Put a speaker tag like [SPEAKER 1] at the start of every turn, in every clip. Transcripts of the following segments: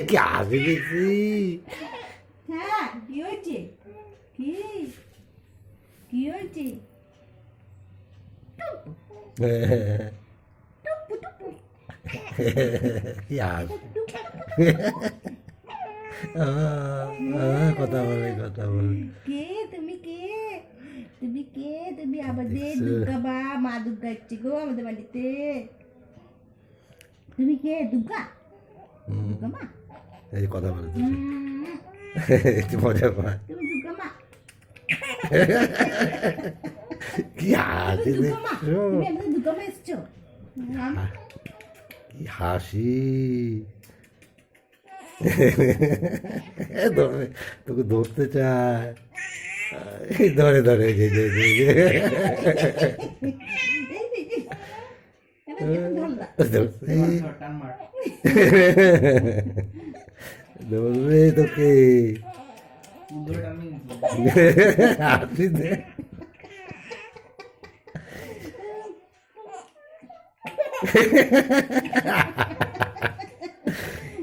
[SPEAKER 1] কি হাসি দিচ্ছি।
[SPEAKER 2] হ্যাঁ কি হয়েছে? কি কি হয়েছে? টুপু টুপু
[SPEAKER 1] কি হাসি। কথা বলে কথা বলে।
[SPEAKER 2] কে তুমি? কে তুমি? কে তুমি? আমাদের
[SPEAKER 1] দেখছো?
[SPEAKER 2] দুর্গা মা দুর্গা এসছে গো আমাদের বাড়িতে। তুমি কে? দুর্গা? দুর্গা মা?
[SPEAKER 1] এই কথা বলে
[SPEAKER 2] উম,
[SPEAKER 1] একটু মজা পায়।
[SPEAKER 2] তুমি দুর্গা মা?
[SPEAKER 1] কি হাসি
[SPEAKER 2] তুমি দুর্গা মা?
[SPEAKER 1] দেখছো।
[SPEAKER 2] তুমি আমাদের দুর্গা মা এসছো?
[SPEAKER 1] কি হাসি। ধরে তোকে ধরতে চায়। এই ধরে ধরে যে যে যে যে।
[SPEAKER 2] এই যে, এই। এবার ধরলা।
[SPEAKER 1] ধরছে। ধরবে তোকে। হাসি দে।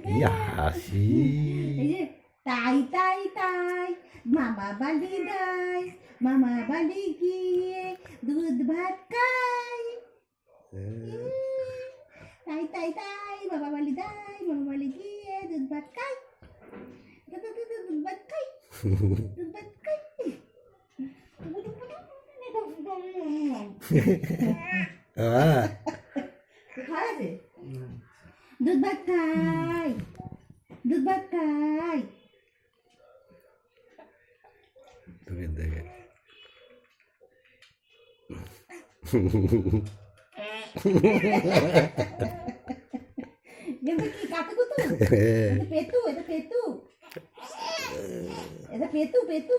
[SPEAKER 1] কি হাসি।
[SPEAKER 2] এই যে তাই তাই তাই মামা বালি দাই, মামা বালি গিয়ে দুধ ভাত খাই। তাই তাই তাই মামা বালি দাই, মামা বালি গিয়ে দুধ ভাত খাই। দুধ ভাত খাই, দুধ ভাত খাই। দুধ ভাত খাই, দুধ ভাত খাই।
[SPEAKER 1] তোকে দেখে
[SPEAKER 2] কিন্তু কি কাতুকুতু? এটা পেতু, এটা পেতু, এটা পেতু, পেতু।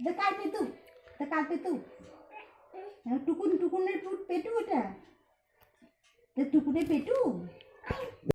[SPEAKER 2] এটা কার পেতু? এটা কার পেতু? টুকুন টুকুনের পেটু এটা? টুকুনের পেটু?